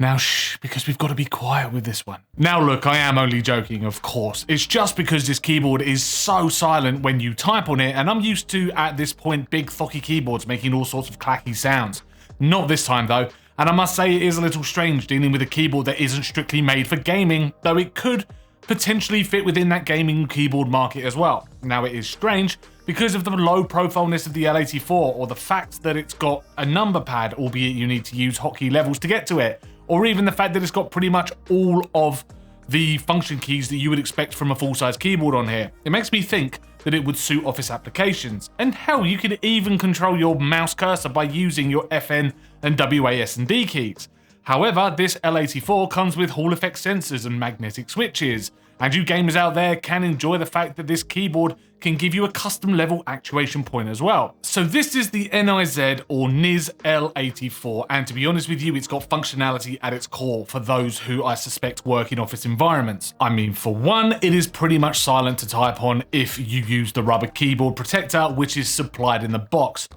Now shh, because we've got to be quiet with this one. Now look, I am only joking, of course. It's just because this keyboard is so silent when you type on it, and I'm used to, at this point, big thocky keyboards making all sorts of clacky sounds. Not this time though, and I must say it is a little strange dealing with a keyboard that isn't strictly made for gaming, though it could potentially fit within that gaming keyboard market as well. Now it is strange because of the low profileness of the L84, or the fact that it's got a number pad, albeit you need to use hotkey levels to get to it, or even the fact that it's got pretty much all of the function keys that you would expect from a full-size keyboard on here. It makes me think that it would suit office applications. And hell, you could even control your mouse cursor by using your FN and WASD keys. However, this L84 comes with Hall effect sensors and magnetic switches, and you gamers out there can enjoy the fact that this keyboard can give you a custom level actuation point as well. So this is the NIZ or NIZ L84, and to be honest with you, it's got functionality at its core for those who I suspect work in office environments. I mean, for one, it is pretty much silent to type on if you use the rubber keyboard protector, which is supplied in the box.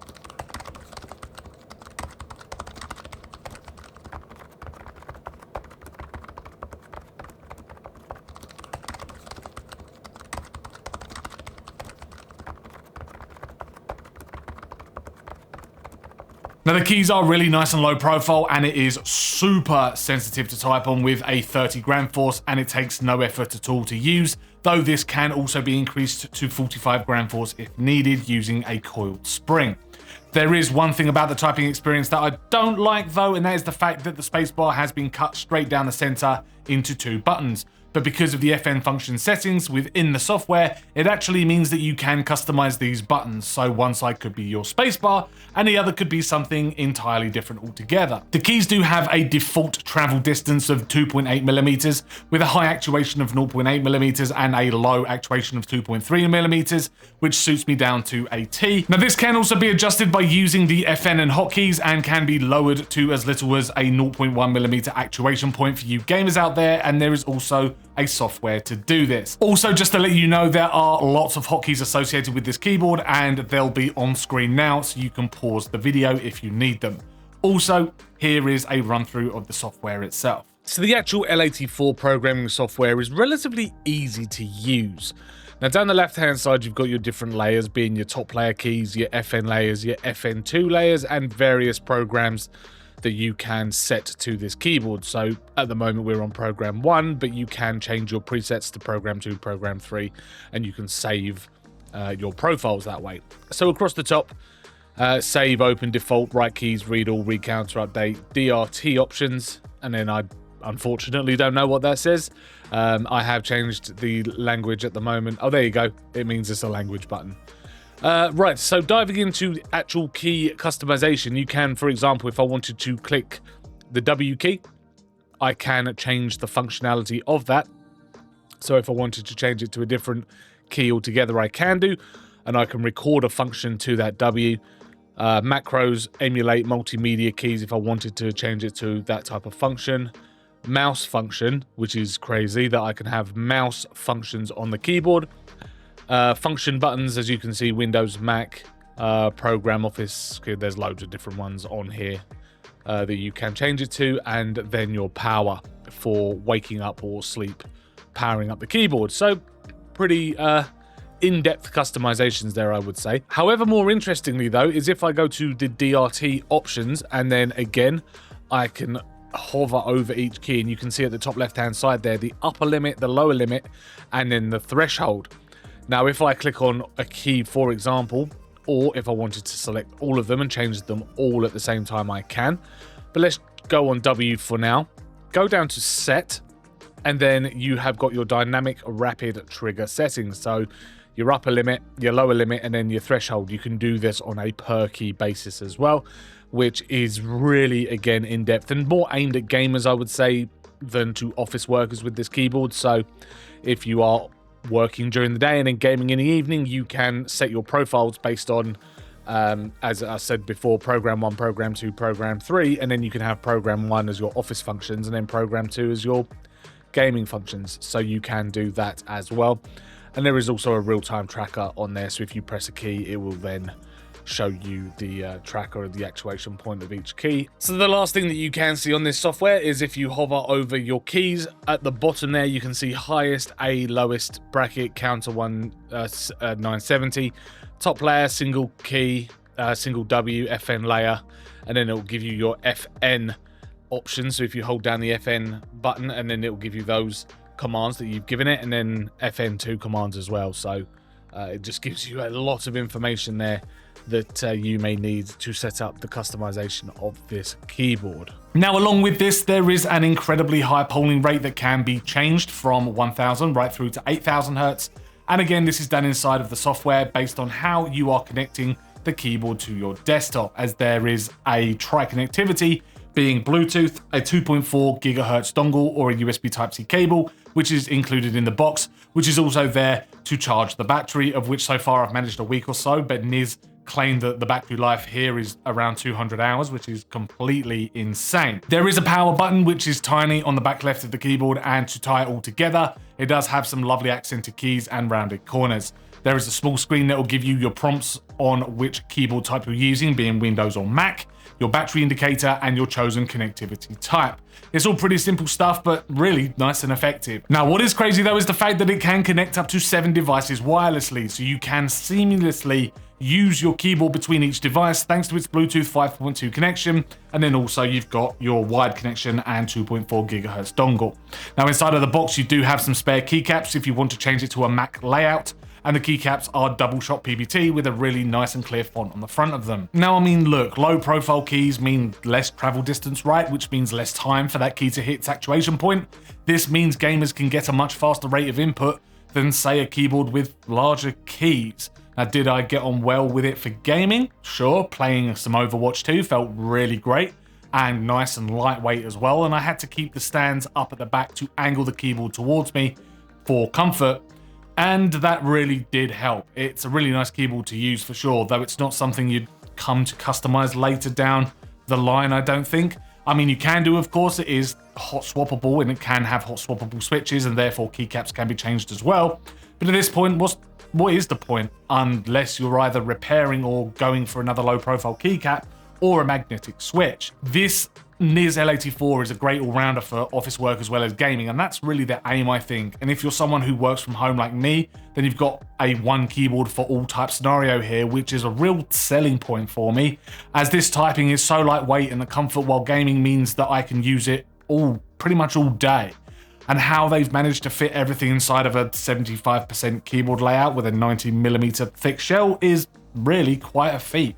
Now the keys are really nice and low profile, and it is super sensitive to type on with a 30 gram force, and it takes no effort at all to use, though this can also be increased to 45 gram force if needed using a coiled spring. There is one thing about the typing experience that I don't like though, and that is the fact that the spacebar has been cut straight down the center into two buttons. But because of the FN function settings within the software, it actually means that you can customize these buttons. So one side could be your spacebar and the other could be something entirely different altogether. The keys do have a default travel distance of 2.8mm with a high actuation of 0.8mm and a low actuation of 2.3mm, which suits me down to a T. Now this can also be adjusted by using the FN and hotkeys and can be lowered to as little as a 0.1mm actuation point for you gamers out there, and there is also a software to do this. Also, just to let you know, there are lots of hotkeys associated with this keyboard, and they'll be on screen now, so you can pause the video if you need them. Also, here is a run through of the software itself. So the actual L84 programming software is relatively easy to use. Now down the left hand side, you've got your different layers, being your top layer keys, your FN layers, your FN2 layers, and various programs that you can set to this keyboard. So at the moment we're on program 1, but you can change your presets to program 2, program 3, and you can save your profiles that way. So across the top, save, open, default, write keys, read all, read counter, update, DRT options, and then I unfortunately don't know what that says. I have changed the language at the moment. Oh, there you go. It means it's a language button. Right, so diving into actual key customization, you can, for example, if I wanted to click the W key, I can change the functionality of that. So if I wanted to change it to a different key altogether, I can do, and I can record a function to that W. Macros emulate multimedia keys if I wanted to change it to that type of function. Mouse function, which is crazy that I can have mouse functions on the keyboard. Function buttons, as you can see, Windows, Mac, Program, Office, there's loads of different ones on here that you can change it to, and then your power for waking up or sleep, powering up the keyboard. So pretty in-depth customizations there, I would say. However, more interestingly though, is if I go to the DRT options, and then again, I can hover over each key, and you can see at the top left-hand side there, the upper limit, the lower limit, and then the threshold. Now, if I click on a key, for example, or if I wanted to select all of them and change them all at the same time, I can. But let's go on W for now. Go down to set, and then you have got your dynamic rapid trigger settings. So your upper limit, your lower limit, and then your threshold. You can do this on a per key basis as well, which is really, again, in-depth and more aimed at gamers, I would say, than to office workers with this keyboard. So if you are working during the day and then gaming in the evening, you can set your profiles based on, as I said before, program 1, program 2, program 3, and then you can have program 1 as your office functions and then program 2 as your gaming functions. So you can do that as well. And there is also a real-time tracker on there, so if you press a key, it will then show you the tracker or the actuation point of each key. So the last thing that you can see on this software is if you hover over your keys, at the bottom there you can see highest A, lowest bracket, counter 970, top layer, single key, single W, FN layer, and then it will give you your FN options. So if you hold down the FN button, and then it will give you those commands that you've given it, and then FN2 commands as well. So it just gives you a lot of information there that you may need to set up the customization of this keyboard. Now, along with this, there is an incredibly high polling rate that can be changed from 1000 right through to 8000 Hertz. And again, this is done inside of the software based on how you are connecting the keyboard to your desktop, as there is a tri-connectivity being Bluetooth, a 2.4 gigahertz dongle, or a USB Type-C cable, which is included in the box, which is also there to charge the battery, of which so far I've managed a week or so, but NIZ claimed that the battery life here is around 200 hours, which is completely insane. There is a power button, which is tiny on the back left of the keyboard, and to tie it all together, it does have some lovely accented keys and rounded corners. There is a small screen that will give you your prompts on which keyboard type you're using, being Windows or Mac, your battery indicator, and your chosen connectivity type. It's all pretty simple stuff, but really nice and effective. Now, what is crazy though is the fact that it can connect up to 7 devices wirelessly, so you can seamlessly use your keyboard between each device thanks to its Bluetooth 5.2 connection, and then also you've got your wired connection and 2.4 gigahertz dongle. Now, inside of the box you do have some spare keycaps if you want to change it to a Mac layout, and the keycaps are double shot PBT with a really nice and clear font on the front of them. Now, I mean, look, low profile keys mean less travel distance, right? Which means less time for that key to hit its actuation point. This means gamers can get a much faster rate of input than, say, a keyboard with larger keys. Now, did I get on well with it for gaming? Sure, playing some Overwatch 2 felt really great and nice and lightweight as well, and I had to keep the stands up at the back to angle the keyboard towards me for comfort, and that really did help. It's a really nice keyboard to use for sure, though it's not something you'd come to customize later down the line, I don't think. I mean, you can do, of course, it is hot swappable, and it can have hot swappable switches, and therefore keycaps can be changed as well. But at this point, what is the point? Unless you're either repairing or going for another low profile keycap or a magnetic switch. This NIZ L84 is a great all-rounder for office work as well as gaming, and that's really the aim, I think. And if you're someone who works from home like me, then you've got a one keyboard for all type scenario here, which is a real selling point for me, as this typing is so lightweight and the comfort while gaming means that I can use it pretty much all day. And how they've managed to fit everything inside of a 75% keyboard layout with a 90mm thick shell is really quite a feat.